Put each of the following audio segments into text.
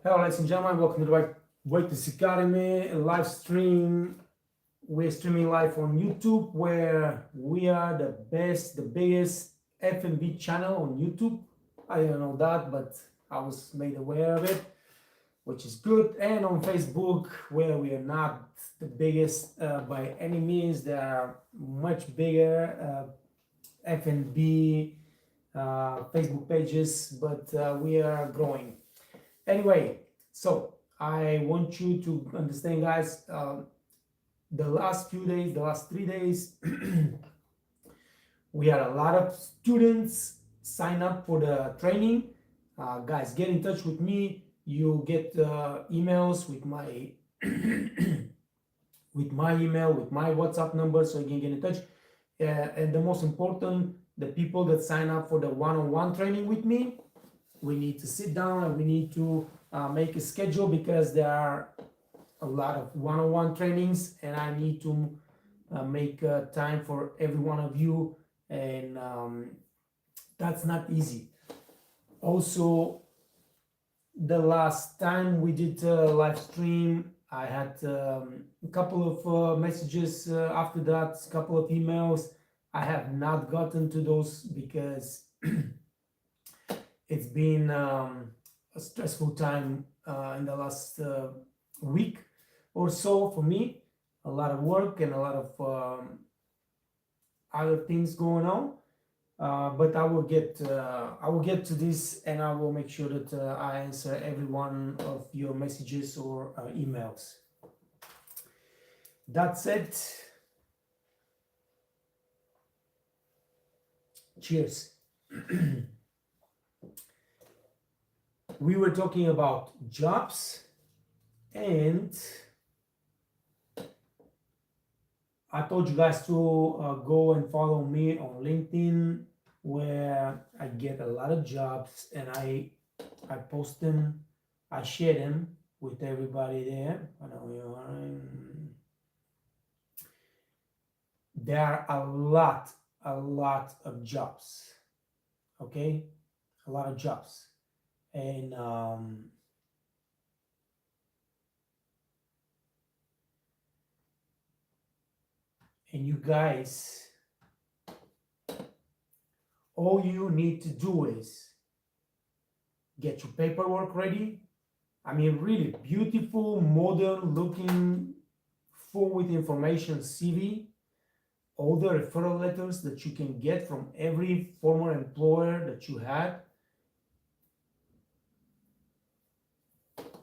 Hello, ladies and gentlemen. Welcome to the Waitress Academy live stream. We're streaming live on YouTube, where we are the best, the biggest F&B channel on YouTube. I didn't know that, but I was made aware of it, which is good. And on Facebook, where we are not the biggest by any means. There are much bigger F&B Facebook pages, but we are growing. Anyway, so I want you to understand, guys, the last few days, the last 3 days, we had a lot of students sign up for the training. Guys, get in touch with me. You get emails with my with my email, with my WhatsApp number, so you can get in touch. And the most important, the people that sign up for the one-on-one training with me, we need to sit down and we need to make a schedule, because there are a lot of one-on-one trainings and I need to make time for every one of you, and that's not easy. Also, the last time we did a live stream, I had a couple of messages after that, a couple of emails. I have not gotten to those because it's been a stressful time in the last week or so for me. A lot of work and a lot of other things going on. But I will get to this, and I will make sure that I answer every one of your messages or emails. That's it. Cheers. We were talking about jobs, and I told you guys to go and follow me on LinkedIn, where I get a lot of jobs and I post them, I share them with everybody there. I know you are. There are a lot of jobs. Okay, a lot of jobs, and you guys, all you need to do is get your paperwork ready. I mean, really beautiful, modern looking, full with information CV, all the referral letters that you can get from every former employer that you had.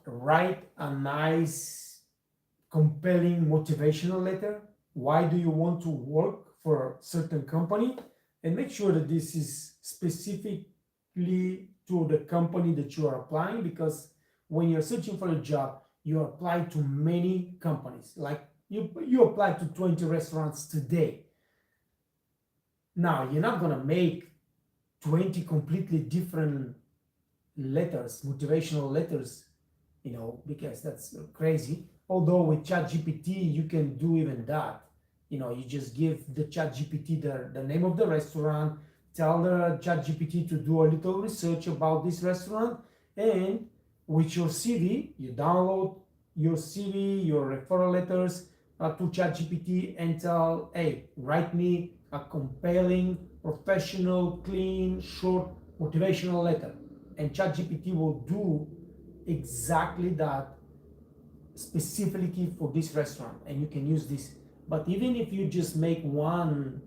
Write a nice, compelling, motivational letter. Why do you want to work for a certain company? And make sure that this is specifically to the company that you are applying, because when you're searching for a job, you apply to many companies. Like you apply to 20 restaurants today. Now, you're not going to make 20 completely different letters, motivational letters, because that's crazy. Although with ChatGPT, you can do even that. You just give the ChatGPT the name of the restaurant, tell the ChatGPT to do a little research about this restaurant, and with your CV, you download your CV, your referral letters to ChatGPT, and tell, hey, write me a compelling, professional, clean, short, motivational letter. And ChatGPT will do exactly that specifically for this restaurant, and you can use this. But even if you just make one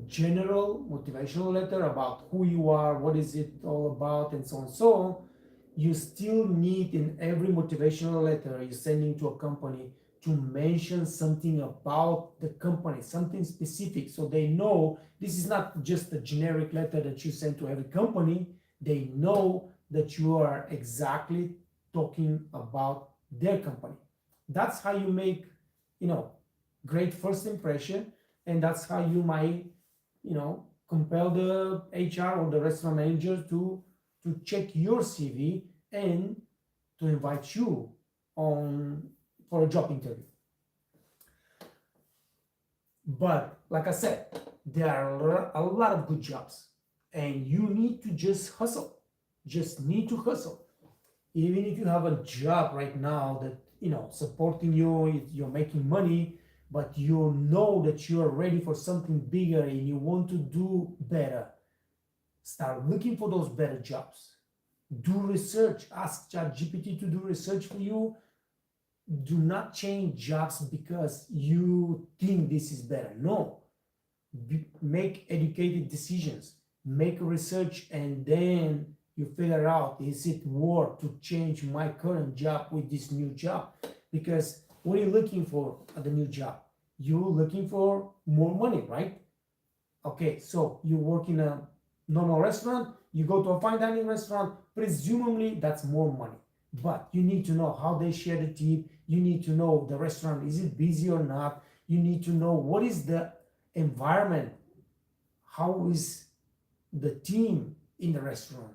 general motivational letter about who you are, what is it all about, and so on, you still need in every motivational letter you're sending to a company to mention something about the company, something specific, so they know this is not just a generic letter that you send to every company. They know that you are exactly talking about their company. That's how you make, great first impression, and that's how you might, compel the HR or the restaurant manager to check your CV and to invite you on for a job interview. But like I said, there are a lot of good jobs, and you need to just hustle. Just need to hustle. even if you have a job right now that supporting you, you're making money, but you know that you're ready for something bigger and you want to do better, start looking for those better jobs. Do research. Ask ChatGPT to do research for you. Do not change jobs because you think this is better. No. Make educated decisions. Make research, and then you figure out, is it worth to change my current job with this new job? Because what are you looking for at the new job? You're looking for more money, right? Okay, so you work in a normal restaurant, you go to a fine dining restaurant, presumably that's more money. But you need to know how they share the tip. You need to know the restaurant, is it busy or not? You need to know what is the environment, how is the team in the restaurant,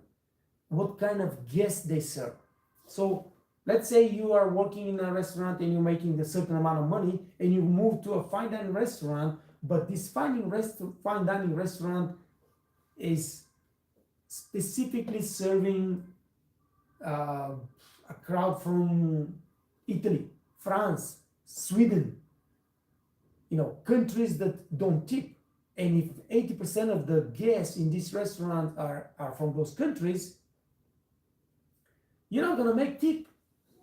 what kind of guests they serve. So let's say you are working in a restaurant and you're making a certain amount of money and you move to a fine dining restaurant, but this fine dining restaurant is specifically serving a crowd from Italy, France, Sweden, countries that don't tip. And if 80% of the guests in this restaurant are from those countries, you're not gonna make tip,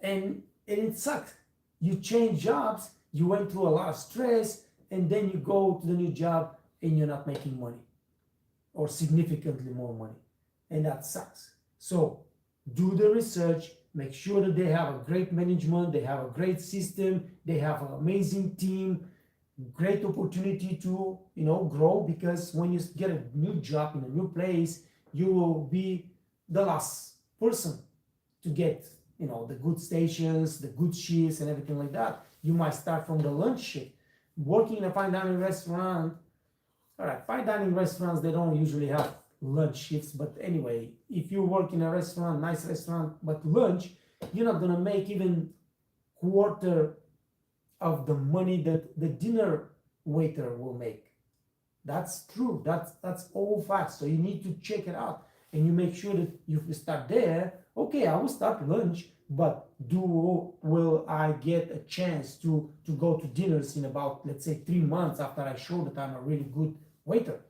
and it sucks. You change jobs, you went through a lot of stress, and then you go to the new job and you're not making money or significantly more money, and that sucks. So do the research, make sure that they have a great management, they have a great system, they have an amazing team, great opportunity to grow, because when you get a new job in a new place, you will be the last person to get the good stations, the good shifts, and everything like that. You might start from the lunch shift. Working in a fine dining restaurant, all right, fine dining restaurants, they don't usually have lunch shifts, but anyway, if you work in a restaurant, nice restaurant, but lunch, you're not gonna make even quarter of the money that the dinner waiter will make. That's true. That's all facts. So you need to check it out, and you make sure that you start there. Okay, I will start lunch, but will I get a chance to go to dinners in about, let's say, 3 months after I show that I'm a really good waiter?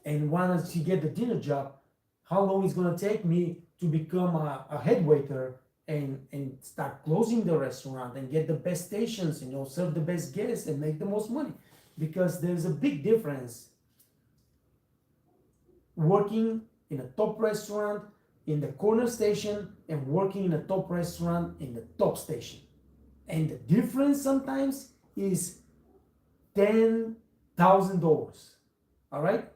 And once you get the dinner job, how long is going to take me to become a head waiter and start closing the restaurant and get the best stations, serve the best guests and make the most money? Because there's a big difference working in a top restaurant in the corner station and working in a top restaurant in the top station. And the difference sometimes is $10,000. All right?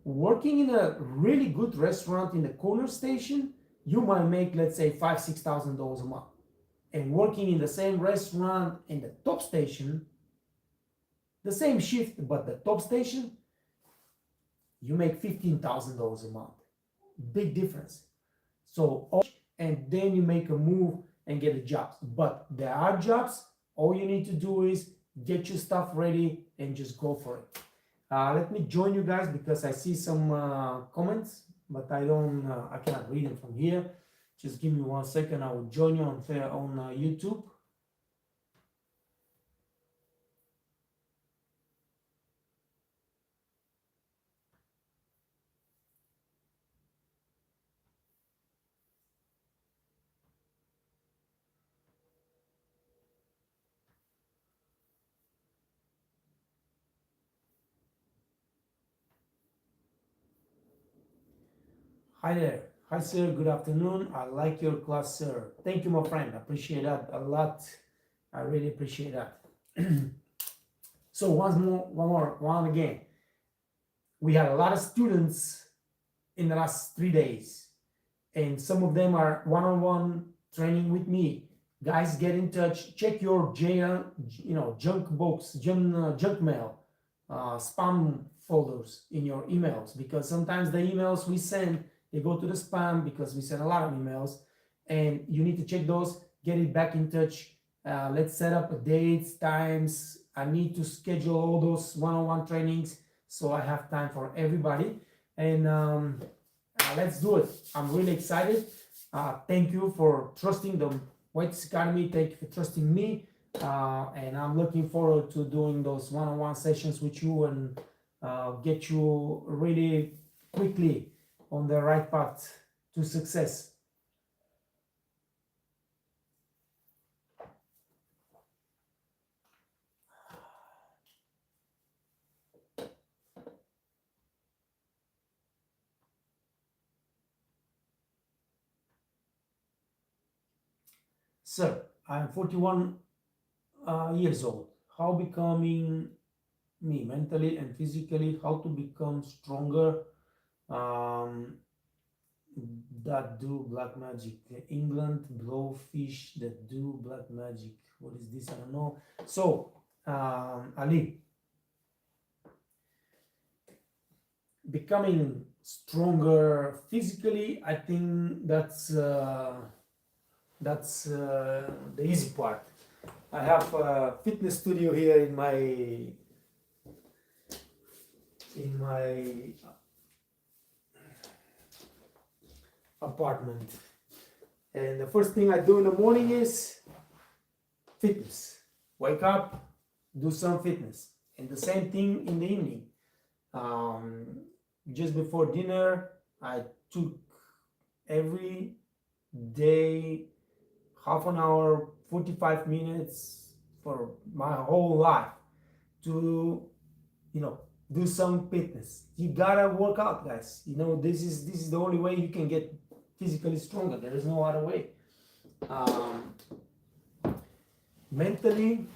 Working in a really good restaurant in the corner station, you might make, let's say, $5,000-$6,000 a month. And working in the same restaurant in the top station, the same shift, but the top station, you make $15,000 a month. Big difference. So, and then you make a move and get a job. But there are jobs, all you need to do is get your stuff ready and just go for it. Let me join you guys because I see some comments, but I cannot read them from here. Just give me 1 second. I will join you on YouTube. Hi there. Hi, sir. Good afternoon. I like your class, sir. Thank you, my friend. I appreciate that a lot. I really appreciate that. So one again. We had a lot of students in the last 3 days, and some of them are one-on-one training with me. Guys, get in touch. Check your junk box, junk mail, spam folders in your emails, because sometimes the emails we send, they go to the spam because we send a lot of emails, and you need to check those. Get it back in touch. Let's set up dates, times. I need to schedule all those one-on-one trainings so I have time for everybody. And let's do it. I'm really excited. Thank you for trusting the White Academy. Thank you for trusting me. And I'm looking forward to doing those one-on-one sessions with you and get you really quickly on the right path to success. Sir, I'm 41 years old. How becoming me mentally and physically, how to become stronger, that do black magic. England blowfish that do black magic. What is this? I don't know. So, Ali, becoming stronger physically, I think that's the easy part. I have a fitness studio here in my apartment, and the first thing I do in the morning is fitness. Wake up, do some fitness, and the same thing in the evening. Just before dinner, I took every day half an hour, 45 minutes for my whole life to, do some fitness. You gotta work out, guys. This is the only way you can get physically stronger. There is no other way. Mentally,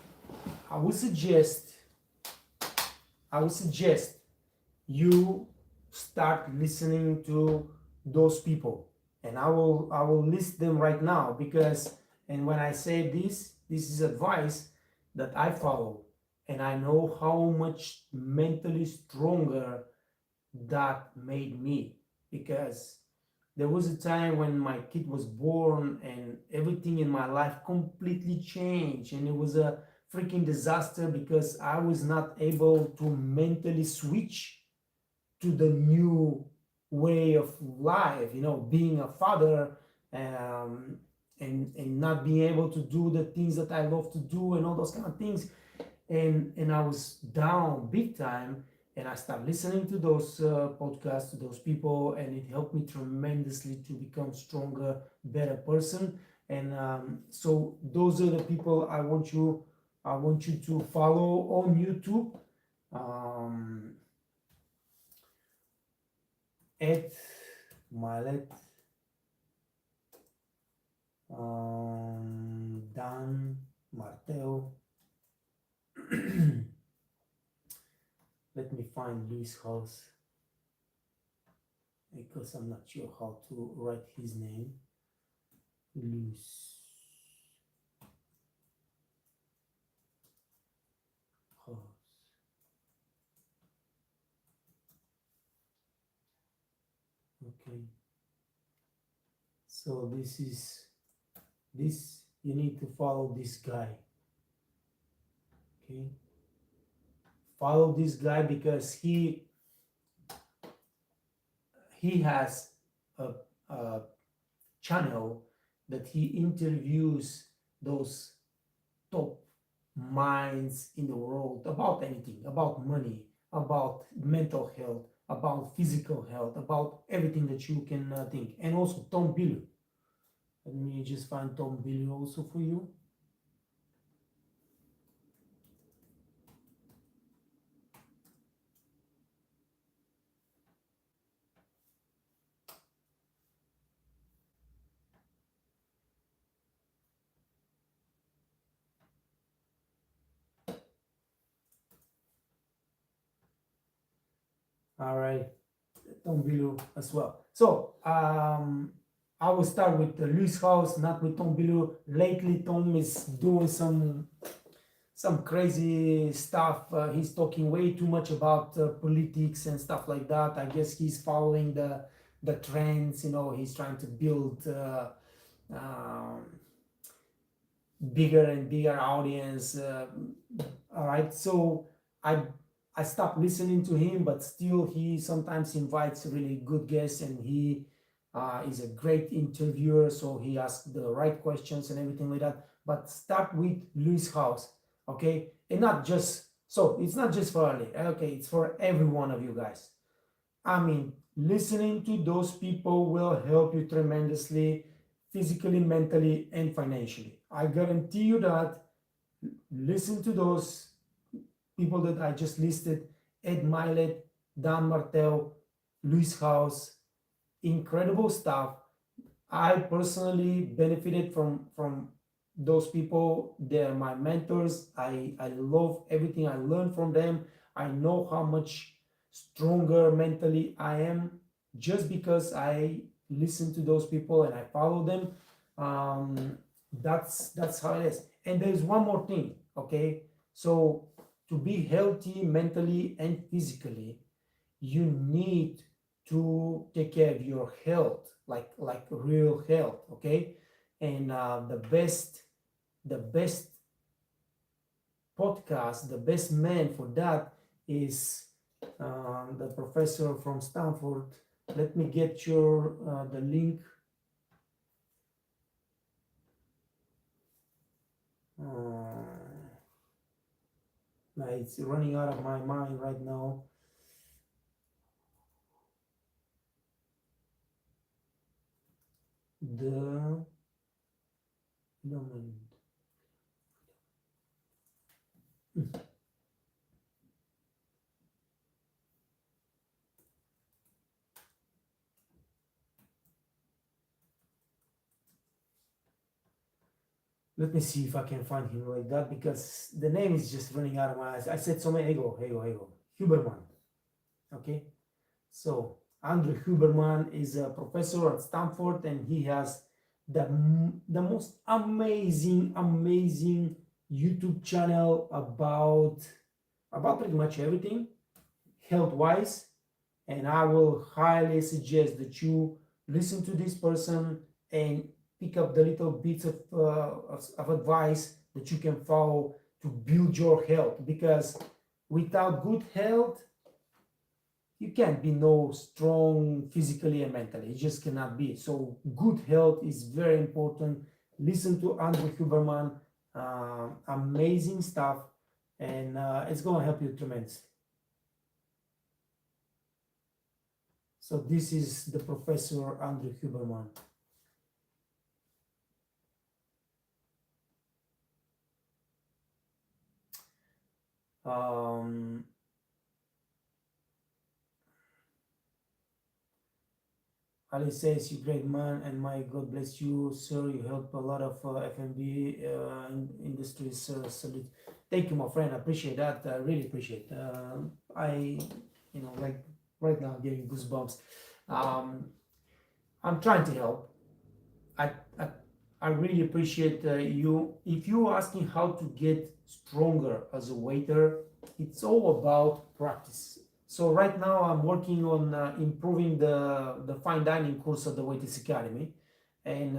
I would suggest you start listening to those people, and I will list them right now, because, and when I say this is advice that I follow, and I know how much mentally stronger that made me, because there was a time when my kid was born and everything in my life completely changed, and it was a freaking disaster because I was not able to mentally switch to the new way of life, being a father, and not being able to do the things that I love to do and all those kind of things. And I was down big time, and I started listening to those podcasts, to those people, and it helped me tremendously to become stronger, better person. And so those are the people I want you to follow on YouTube. Ed Milet, Dan Martel. Let me find Luis House, because I'm not sure how to write his name. Luis House. Okay. So you need to follow this guy. Okay. Follow this guy because he has a channel that he interviews those top minds in the world about anything, about money, about mental health, about physical health, about everything that you can think. And also Tom Bilyeu. Let me just find Tom Bilyeu also for you. All right, Tom Bilyeu as well. So I will start with Luis House, not with Tom Bilyeu. Lately, Tom is doing some crazy stuff. He's talking way too much about politics and stuff like that. I guess he's following the trends. He's trying to build bigger and bigger audience. All right, so I I stopped listening to him, but still he sometimes invites really good guests, and he is a great interviewer, so he asks the right questions and everything like that. But start with Lewis House, okay? And not just, so it's not just for Ali, okay? It's for every one of you guys. I mean, listening to those people will help you tremendously, physically, mentally, and financially. I guarantee you that. Listen to those people that I just listed: Ed Milet, Dan Martel, Luis House. Incredible stuff. I personally benefited from those people. They're my mentors. I love everything I learned from them. I know how much stronger mentally I am just because I listen to those people and I follow them. Um, that's how it is. And there's one more thing, okay? So to be healthy mentally and physically, you need to take care of your health, like real health, okay? And the best podcast, the best man for that is the professor from Stanford. Let me get your the link. It's running out of my mind right now. The domain. Let me see if I can find him like that, because the name is just running out of my eyes. I said so many. Ego. Huberman. Okay. So Andrew Huberman is a professor at Stanford, and he has the most amazing YouTube channel about pretty much everything health wise. And I will highly suggest that you listen to this person and pick up the little bits of advice that you can follow to build your health, because without good health you can't be no strong physically and mentally. It just cannot be. So good health is very important. Listen to Andrew Huberman. Amazing stuff, and it's going to help you tremendously. So this is the professor Andrew Huberman. Ali says, "You great man, and my God bless you, sir. You help a lot of F&B industries. Salute." Thank you, my friend. I appreciate that. I really appreciate. Like right now, I'm getting goosebumps. I'm trying to help. I I, I really appreciate you. If you're asking how to get stronger as a waiter, it's all about practice. So right now I'm working on improving the fine dining course at the Waiters Academy, and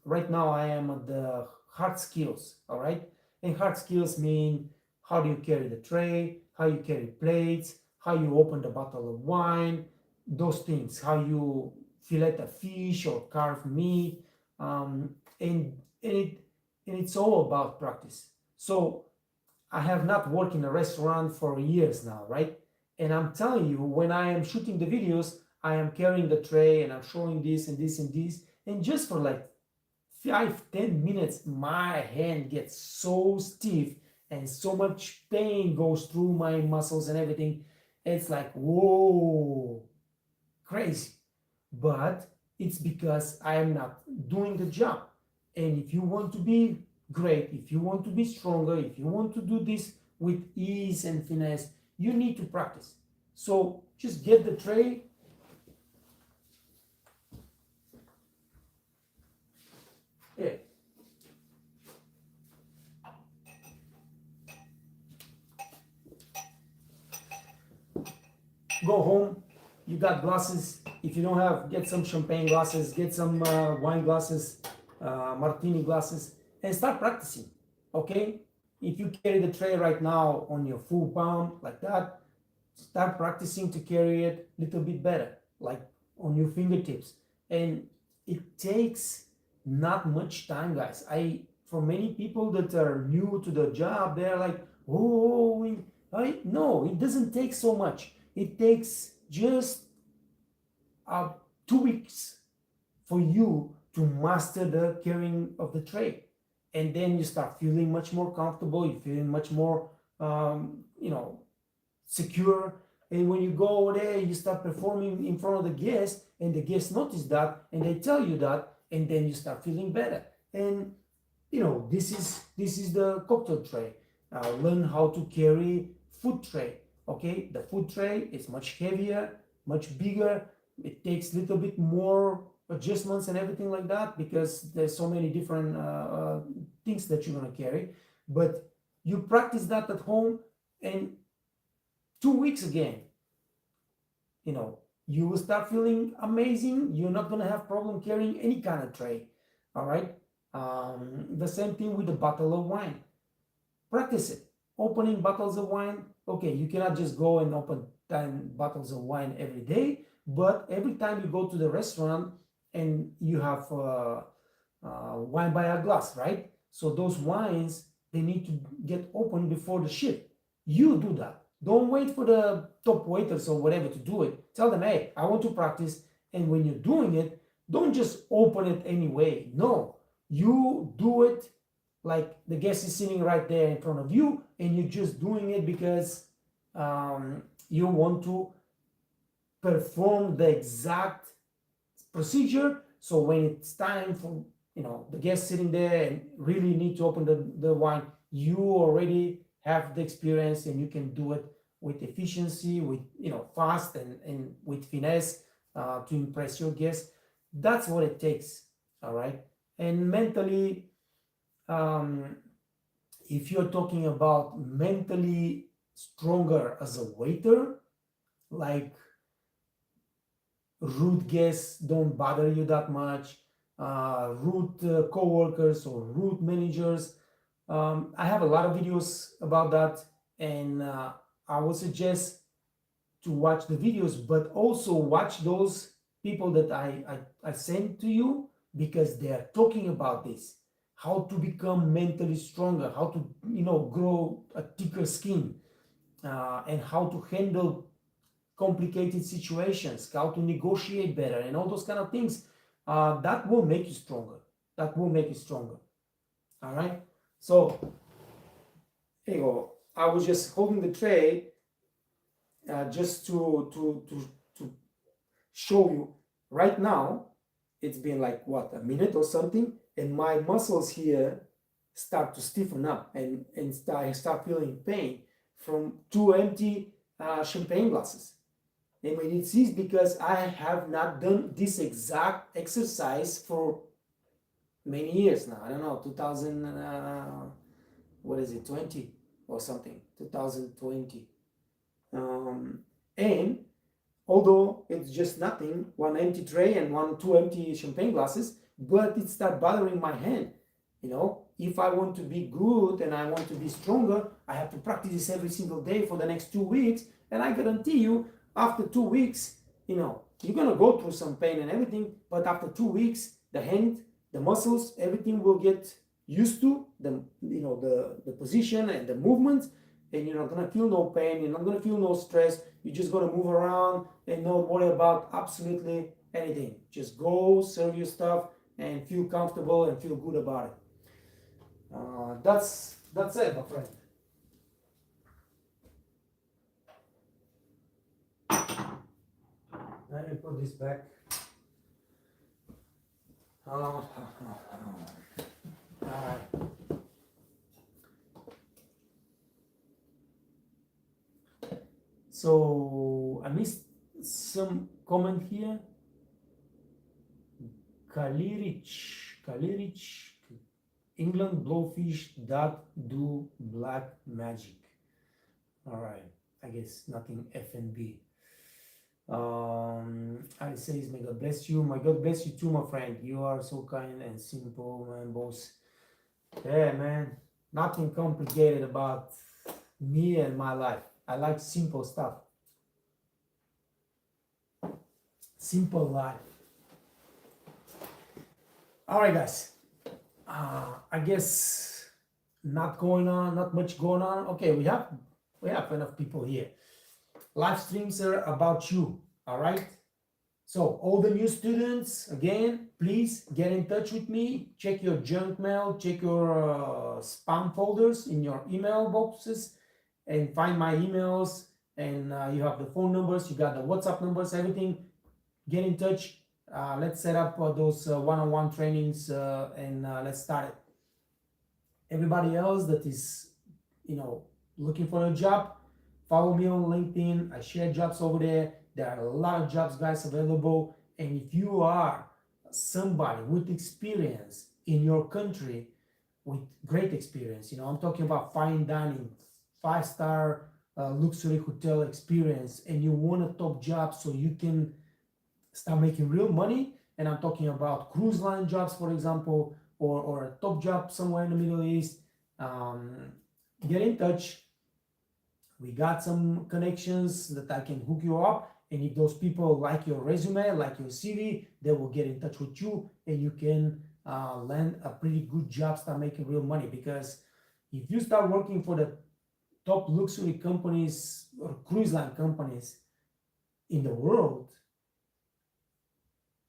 right now I am at the hard skills. All right, and hard skills mean how do you carry the tray, how you carry plates, how you open the bottle of wine, those things, how you fillet a fish or carve meat, and it's all about practice. So I have not worked in a restaurant for years now, right? And I'm telling you, when I am shooting the videos, I am carrying the tray and I'm showing this and this and this. And just for like 5-10 minutes, my hand gets so stiff and so much pain goes through my muscles and everything. It's like, whoa, crazy. But it's because I am not doing the job. And if you want to be great, if you want to be stronger, if you want to do this with ease and finesse, you need to practice. So just get the tray. Yeah. Go home. You got glasses. If you don't have, get some champagne glasses, get some wine glasses, martini glasses, and start practicing. Okay? If you carry the tray right now on your full palm like that, start practicing to carry it a little bit better, like on your fingertips. And it takes not much time, guys. For many people that are new to the job, they're like, oh, no, it doesn't take so much. It takes just 2 weeks for you to master the carrying of the tray. And then you start feeling much more comfortable, you're feeling much more, secure. And when you go over there, you start performing in front of the guests, and the guests notice that, and they tell you that, and then you start feeling better. And this is the cocktail tray. Learn how to carry food tray. Okay, the food tray is much heavier, much bigger. It takes a little bit more adjustments and everything like that, because there's so many different things that you're going to carry. But you practice that at home, and 2 weeks again, you will start feeling amazing. You're not going to have problem carrying any kind of tray. All right. The same thing with the bottle of wine. Practice it. Opening bottles of wine. Okay, you cannot just go and open 10 bottles of wine every day, but every time you go to the restaurant and you have wine by a glass, right? So those wines, they need to get open before the shift. You do that. Don't wait for the top waiters or whatever to do it. Tell them, hey, I want to practice. And when you're doing it, don't just open it anyway. No, you do it like the guest is sitting right there in front of you, and you're just doing it because you want to perform the exact procedure. So when it's time for the guest sitting there and really need to open the wine, you already have the experience, and you can do it with efficiency, with fast and with finesse to impress your guests. That's what it takes. All right. And mentally, if you're talking about mentally stronger as a waiter, like rude guests don't bother you that much, rude co-workers or rude managers. I have a lot of videos about that, and I would suggest to watch the videos, but also watch those people that I send to you, because they are talking about this, how to become mentally stronger, how to grow a thicker skin, and how to handle complicated situations, how to negotiate better, and all those kind of things. That will make you stronger. That will make you stronger. All right. So here you go. I was just holding the tray just to show you. Right now, it's been like what, a minute or something, and my muscles here start to stiffen up, and I start feeling pain from 2 empty champagne glasses. And it's because I have not done this exact exercise for many years now. I don't know, 2020 or something, 2020. And although it's just nothing, one empty tray and 2 empty champagne glasses, but it started bothering my hand. If I want to be good and I want to be stronger, I have to practice this every single day for the next 2 weeks. And I guarantee you, after 2 weeks, you're going to go through some pain and everything, but after 2 weeks, the hand, the muscles, everything will get used to the position and the movements, and you're not going to feel no pain, you're not going to feel no stress. You're just going to move around and not worry about absolutely anything. Just go, serve your stuff, and feel comfortable and feel good about it. That's it, my friend. Let me put this back. All right. So I missed some comment here. Kalirich, England blowfish that do black magic. All right, I guess nothing FNB. I says, may God bless you. My God bless you too, my friend. You are so kind and simple, man, boss. Yeah, man, nothing complicated about me and my life. I like simple stuff. simple life. All right, guys. I guess not much going on. Okay, we have enough people here. Live streams are about you. All right. So all the new students, again, please get in touch with me. Check your junk mail, check your spam folders in your email boxes, and find my emails. And you have the phone numbers, you got the WhatsApp numbers, everything. Get in touch. Let's set up those one-on-one trainings, and let's start it. Everybody else that is, looking for a job, follow me on LinkedIn. I share jobs over there. There are a lot of jobs, guys, available. And if you are somebody with experience in your country, with great experience, I'm talking about fine dining, 5-star luxury hotel experience, and you want a top job so you can start making real money. And I'm talking about cruise line jobs, for example, or a top job somewhere in the Middle East. Get in touch. We got some connections that I can hook you up. And if those people like your resume, like your CV, they will get in touch with you, and you can land a pretty good job, start making real money. Because if you start working for the top luxury companies or cruise line companies in the world,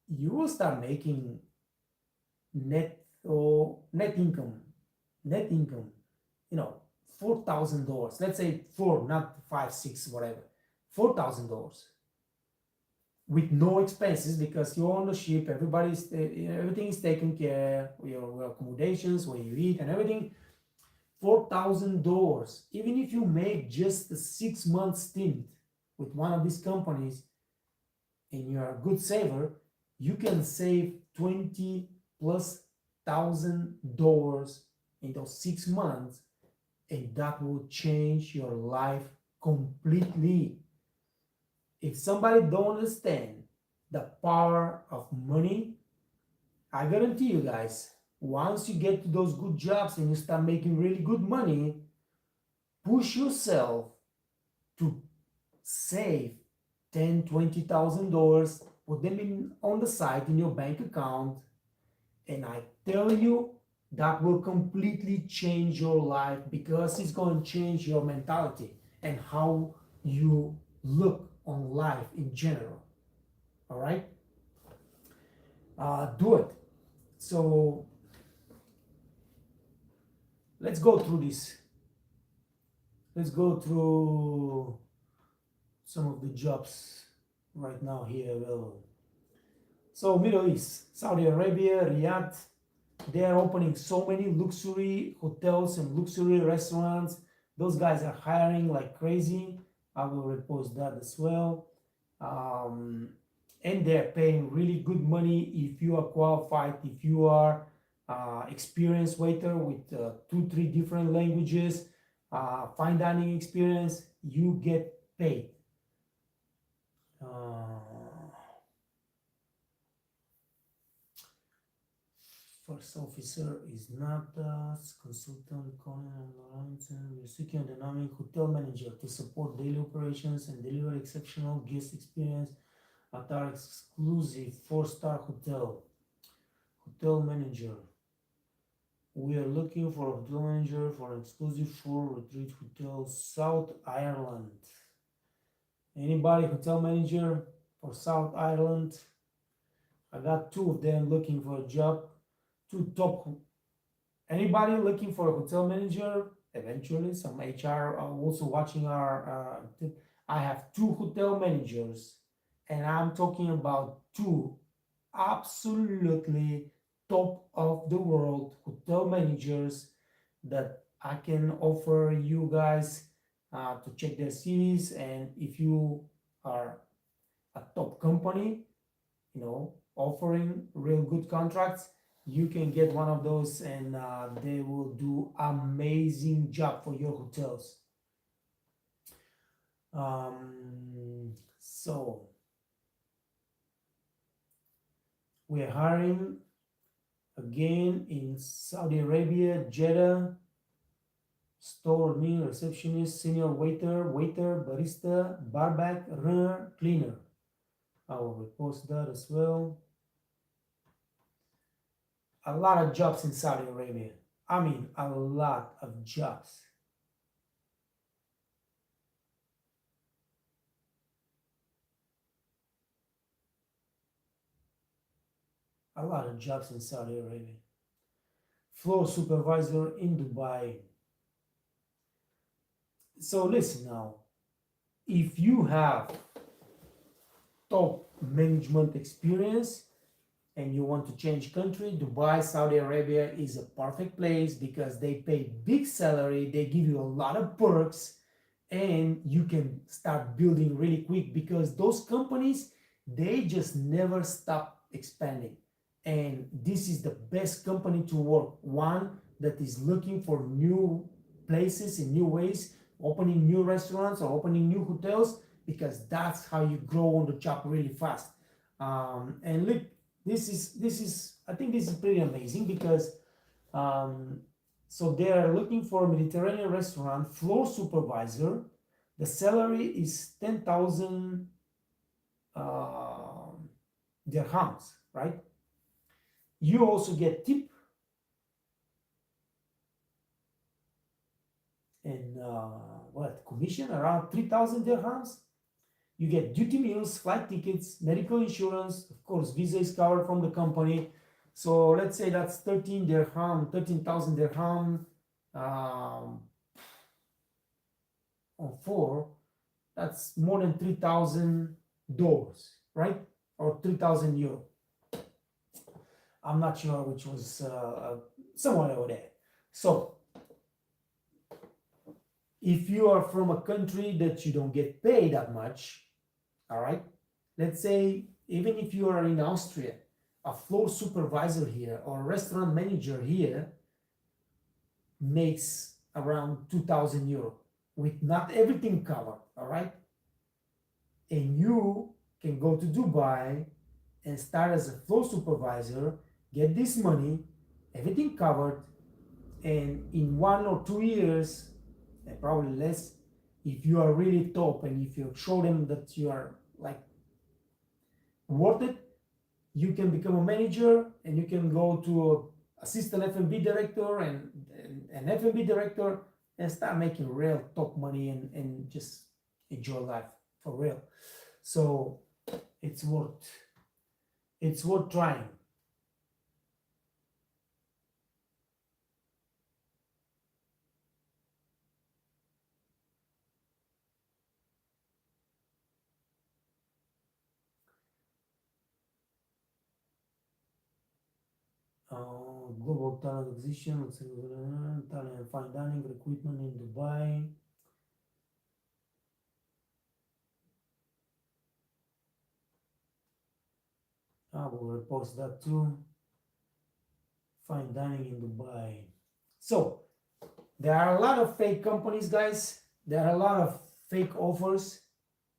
you will start making net income, $4,000. Let's say four, not 5, 6, whatever. $4,000 with no expenses, because you're on the ship. Everything is taken care. Your accommodations, where you eat, and everything. $4,000. Even if you make just a 6-month stint with one of these companies, and you're a good saver, you can save $20,000+ in those 6 months, and that will change your life completely. If somebody don't understand the power of money, I guarantee you guys, once you get to those good jobs and you start making really good money, push yourself to save $10,000, $20,000, put them on the side in your bank account, and I tell you, that will completely change your life, because it's going to change your mentality and how you look on life in general. All right? Do it. So let's go through this. Let's go through some of the jobs right now here available. So Middle East, Saudi Arabia, Riyadh, they are opening so many luxury hotels and luxury restaurants. Those guys are hiring like crazy. I will repost that as well. And they're paying really good money if you are qualified, if you are experienced waiter with 2-3 different languages, fine dining experience, you get paid. First officer is not consultant Conan Lawrence. We're seeking a dynamic hotel manager to support daily operations and deliver exceptional guest experience at our exclusive 4-star hotel. Hotel manager. We are looking for a hotel manager for an exclusive 4-retreat hotel, South Ireland. Anybody hotel manager for South Ireland? I got 2 of them looking for a job. 2 top. Anybody looking for a hotel manager? Eventually, some HR are also watching our. I have 2 hotel managers, and I'm talking about 2 absolutely top of the world hotel managers that I can offer you guys to check their CVs. And if you are a top company, offering real good contracts, you can get one of those, and they will do amazing job for your hotels. So we're hiring again in Saudi Arabia, Jeddah, store admin, receptionist, senior waiter, barista, barback, runner, cleaner. I will repost that as well. A lot of jobs in Saudi Arabia. I mean, a lot of jobs. A lot of jobs in Saudi Arabia. Floor supervisor in Dubai. So listen now, if you have top management experience and you want to change country, Dubai, Saudi Arabia is a perfect place because they pay big salary, they give you a lot of perks, and you can start building really quick because those companies, they just never stop expanding. And this is the best company to work, one that is looking for new places in new ways, opening new restaurants or opening new hotels, because that's how you grow on the job really fast. And look, this is I think this is pretty amazing because um, so they are looking for a Mediterranean restaurant floor supervisor. The salary is 10,000 dirhams, right? You also get tip and what commission around 3,000 dirhams. You get duty meals, flight tickets, medical insurance. Of course, visa is covered from the company. So let's say that's 13,000 dirham on four. That's more than $3,000, right? Or 3,000 euro. I'm not sure which was somewhere over there. So if you are from a country that you don't get paid that much, all right, let's say even if you are in Austria, a floor supervisor here or a restaurant manager here makes around 2,000 euro with not everything covered, all right? And you can go to Dubai and start as a floor supervisor, get this money, everything covered, and in 1 or 2 years, and probably less, if you are really top and if you show them that you are like worth it, you can become a manager and you can go to a assistant F&B director and an F&B director and start making real top money and just enjoy life for real. So it's worth trying. Global talent acquisition, talent and fine dining, recruitment in Dubai. I will repost that too. Fine dining in Dubai. So there are a lot of fake companies, guys. There are a lot of fake offers.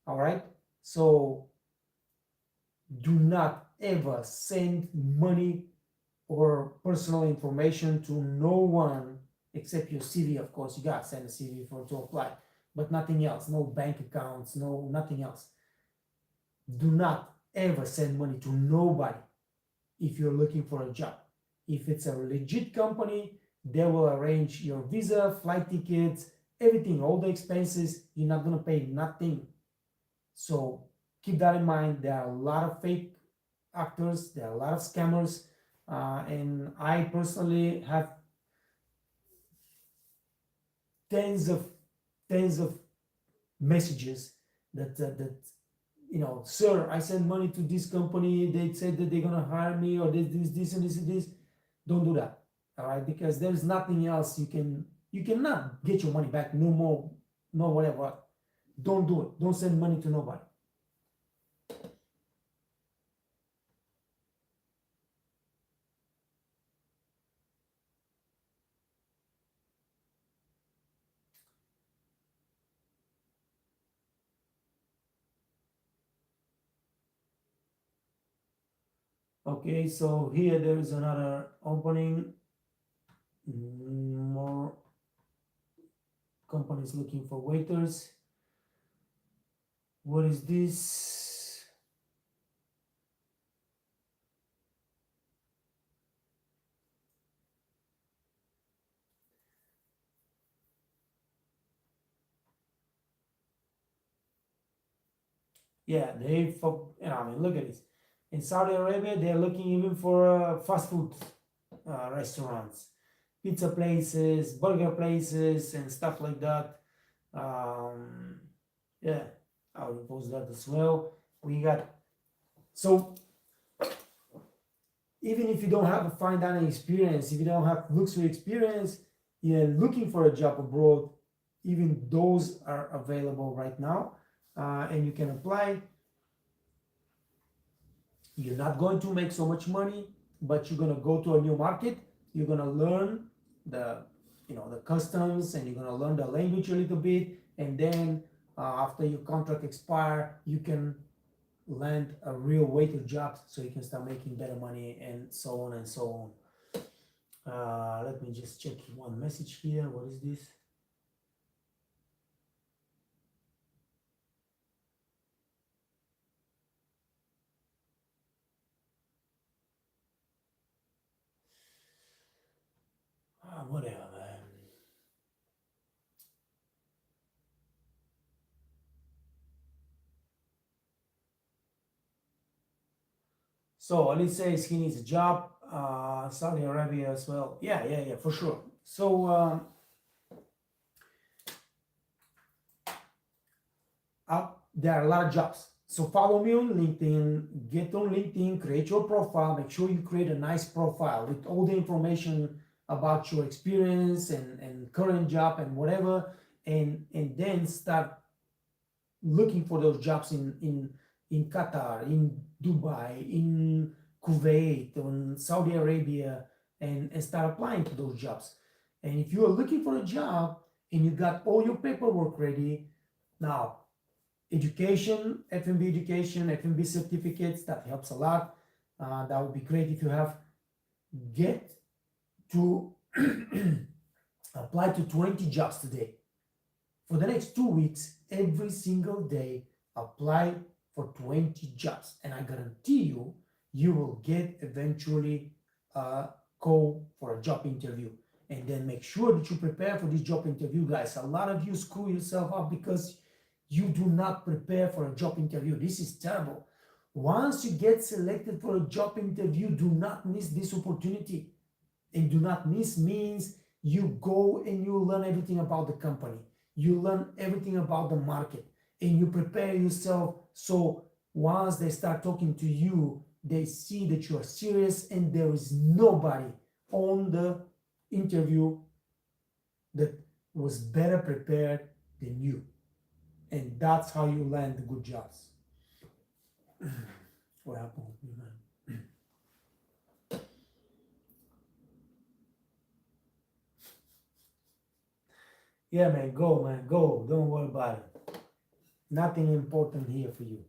All right. So do not ever send money or personal information to no one except your CV. Of course, you got to send a CV for to apply, but nothing else. No bank accounts, no nothing else. Do not ever send money to nobody if you're looking for a job. If it's a legit company, they will arrange your visa, flight tickets, everything, all the expenses. You're not gonna pay nothing. So keep that in mind. There are a lot of fake actors, there are a lot of scammers, and I personally have tens of messages that sir, I sent money to this company, they said that they're gonna hire me, or this and this and this. Don't do that, all right? Because there's nothing else you cannot get your money back, no more, no whatever. Don't do it. Don't send money to nobody. Okay, so here there is another opening. More companies looking for waiters. What is this? Yeah, they for I mean, look at this. In Saudi Arabia, they're looking even for fast food restaurants, pizza places, burger places, and stuff like that. Um, yeah, I'll post that as well. We got so even if you don't have a fine dining experience, if you don't have luxury experience, you're looking for a job abroad, even those are available right now, and you can apply. You're not going to make so much money, but you're going to go to a new market. You're going to learn the the customs, and you're going to learn the language a little bit, and then after your contract expire, you can land a real waiter job, so you can start making better money, and so on and so on. Let me just check one message here. What is this? Whatever, man. So Ali says he needs a job. Saudi Arabia as well. Yeah, for sure. So there are a lot of jobs. So follow me on LinkedIn, get on LinkedIn, create your profile, make sure you create a nice profile with all the information about your experience and current job and whatever, and then start looking for those jobs in Qatar, in Dubai, in Kuwait, in Saudi Arabia, and start applying to those jobs. And if you are looking for a job and you got all your paperwork ready, now education, FMB education, FMB certificates, that helps a lot. That would be great if you have. Get to apply to 20 jobs today. For the next 2 weeks, every single day, apply for 20 jobs. And I guarantee you, you will get eventually a call for a job interview. And then make sure that you prepare for this job interview, guys. A lot of you screw yourself up because you do not prepare for a job interview. This is terrible. Once you get selected for a job interview, do not miss this opportunity. And do not miss means you go and you learn everything about the company. You learn everything about the market, and you prepare yourself, so once they start talking to you, they see that you are serious, and there is nobody on the interview that was better prepared than you. And that's how you land the good jobs. What happened with me, man? Yeah, man, go, man, go. Don't worry about it. Nothing important here for you.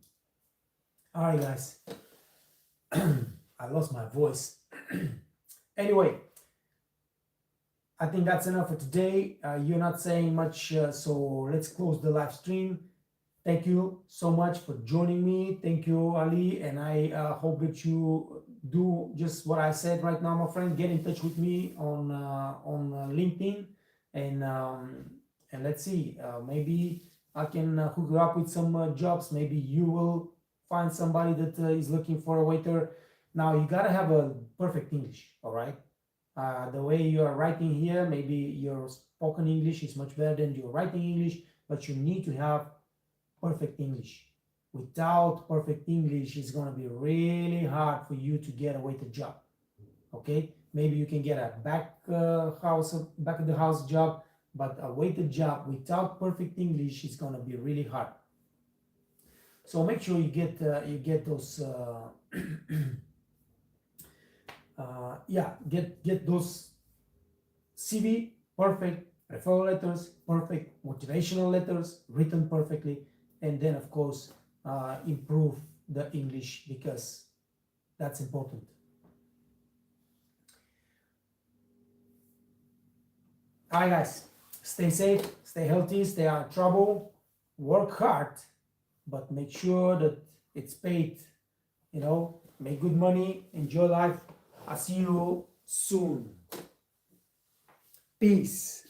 All right, guys. I lost my voice. Anyway, I think that's enough for today. You're not saying much, so let's close the live stream. Thank you so much for joining me. Thank you, Ali, and I hope that you do just what I said right now, my friend. Get in touch with me on LinkedIn, and let's see. Maybe I can hook you up with some jobs. Maybe you will find somebody that is looking for a waiter. Now you gotta have a perfect English, all right? The way you are writing here, maybe your spoken English is much better than your writing English, but you need to have perfect English. Without perfect English, it's going to be really hard for you to get a waiter job. Okay, maybe you can get a back of the house job, but a waiter job without perfect English is going to be really hard. So make sure you get those get those CV perfect, referral letters perfect, motivational letters written perfectly, and then of course improve the English, because that's important. All right, guys, stay safe, stay healthy, stay out of trouble, work hard, but make sure that it's paid. Make good money, enjoy life. I'll see you soon. Peace.